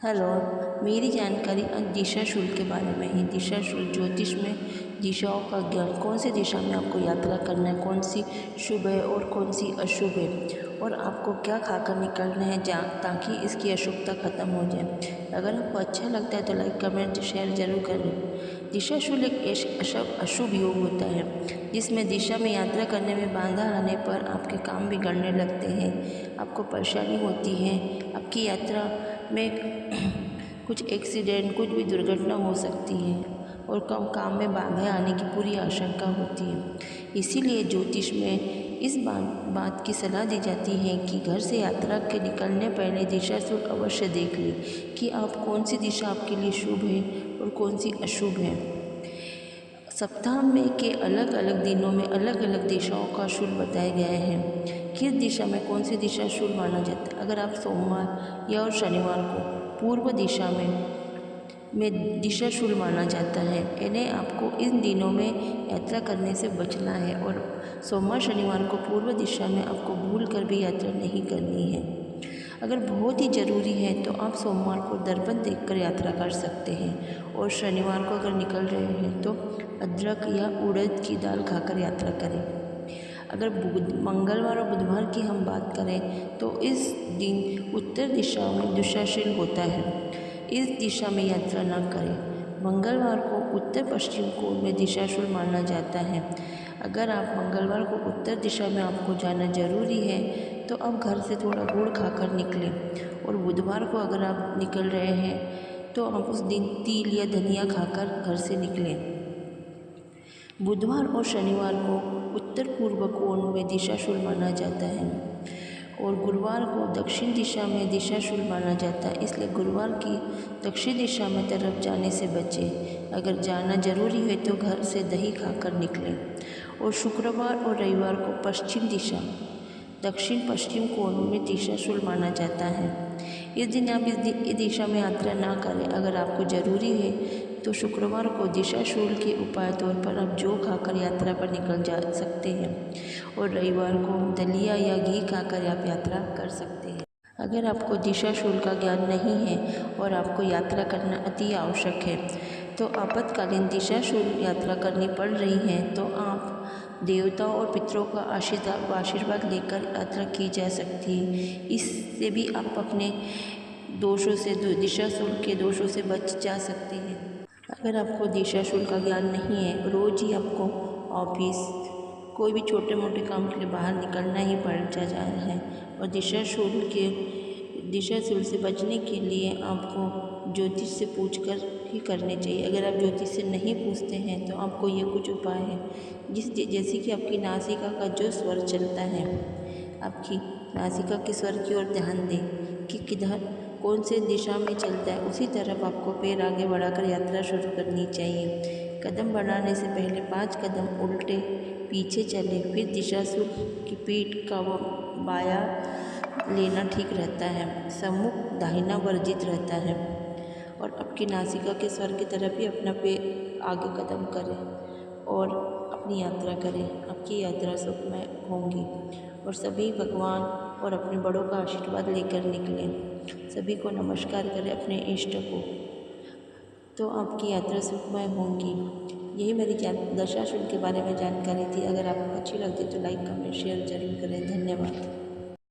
Hello, मेरी जानकारी आज दिशा शुल्क के बारे में है। दिशा शुल्क ज्योतिष में दिशाओं का ज्ञान, कौन सी दिशा में आपको यात्रा करना है, कौन सी शुभ है और कौन सी अशुभ है, और आपको क्या खाकर निकलना है ताकि इसकी अशुभता खत्म हो जाए। अगर आपको अच्छा लगता है तो लाइक, कमेंट, शेयर जरूर करें। दिशा शुल्क एक अशुभ योग होता है जिसमें दिशा में यात्रा करने में बाधा आने पर आपके काम बिगड़ने लगते हैं, आपको परेशानी होती है, आपकी यात्रा में कुछ एक्सीडेंट, कुछ भी दुर्घटना हो सकती है और काम में बाधा आने की पूरी आशंका होती है। इसीलिए ज्योतिष में इस बात की सलाह दी जाती है कि घर से यात्रा के निकलने पहले दिशा शुल्क अवश्य देख लें कि आप कौन सी दिशा आपके लिए शुभ है और कौन सी अशुभ है। सप्ताह में के अलग अलग दिनों में अलग अलग दिशाओं का शुल्क बताए गए हैं। किस दिशा में कौन सी दिशा शुभ माना जाता है। अगर आप सोमवार या और शनिवार को पूर्व दिशा में दिशा शुल्क माना जाता है, इन्हें आपको इन दिनों में यात्रा करने से बचना है। और सोमवार शनिवार को पूर्व दिशा में आपको भूल कर भी यात्रा नहीं करनी है। अगर बहुत ही ज़रूरी है तो आप सोमवार को दर्पण देखकर यात्रा कर सकते हैं, और शनिवार को अगर निकल रहे हैं तो अदरक या उड़द की दाल खाकर यात्रा करें। अगर मंगलवार और बुधवार की हम बात करें तो इस दिन उत्तर दिशा में दिशाशील होता है, इस दिशा में यात्रा न करें। मंगलवार को उत्तर पश्चिम कोण में दिशाशूल माना जाता है। अगर आप मंगलवार को उत्तर दिशा में आपको जाना जरूरी है तो आप घर से थोड़ा गुड़ खाकर निकलें, और बुधवार को अगर आप निकल रहे हैं तो आप उस दिन तिल या धनिया खाकर घर से निकलें। बुधवार और शनिवार को उत्तर पूर्व कोण में दिशाशूल माना जाता है, और गुरुवार को दक्षिण दिशा में दिशाशूल माना जाता है। इसलिए गुरुवार की दक्षिण दिशा में तरफ जाने से बचें। अगर जाना जरूरी है तो घर से दही खाकर निकलें। और शुक्रवार और रविवार को पश्चिम दिशा दक्षिण पश्चिम कोण में दिशाशूल माना जाता है। इस दिन आप इस दिशा में यात्रा ना करें। अगर आपको ज़रूरी है तो शुक्रवार को दिशाशूल के उपाय तौर पर आप जौ खाकर यात्रा पर निकल जा सकते हैं, और रविवार को दलिया या घी खाकर आप यात्रा कर सकते हैं। अगर आपको दिशाशूल का ज्ञान नहीं है और आपको यात्रा करना अति आवश्यक है तो आपातकालीन दिशाशूल यात्रा करनी पड़ रही है तो आप देवताओं और पितरों का आशीर्वाद लेकर यात्रा की जा सकती है। इससे भी आप अपने दोषों से, दिशाशूल के दोषों से बच जा सकते हैं। अगर आपको दिशाशूल का ज्ञान नहीं है, रोज़ ही आपको ऑफिस, कोई भी छोटे मोटे काम के लिए बाहर निकलना ही पड़ जा रहा है, और दिशाशूल से बचने के लिए आपको ज्योतिष से पूछकर ही करने चाहिए। अगर आप ज्योतिष से नहीं पूछते हैं तो आपको ये कुछ उपाय है जैसे कि आपकी नासिका का जो स्वर चलता है, आपकी नासिका के स्वर की ओर ध्यान दें कि किधर कौन से दिशा में चलता है, उसी तरफ आपको पैर आगे बढ़ाकर यात्रा शुरू करनी चाहिए। कदम बढ़ाने से पहले 5 कदम उल्टे पीछे चले, फिर दिशाशूल की पीठ का बाया लेना ठीक रहता है। सम्मुख दाहिना वर्जित रहता है, और आपकी नासिका के स्वर की तरफ ही अपना पैर आगे कदम करें और अपनी यात्रा करें। आपकी यात्रा सुखमय होंगी, और सभी भगवान और अपने बड़ों का आशीर्वाद लेकर निकलें। सभी को नमस्कार करें अपने इष्ट को, तो आपकी यात्रा सुखमय होंगी। यही मेरी दशाशूल के बारे में जानकारी थी। अगर आपको अच्छी लगती तो लाइक, कमेंट, शेयर जरूर करें। धन्यवाद।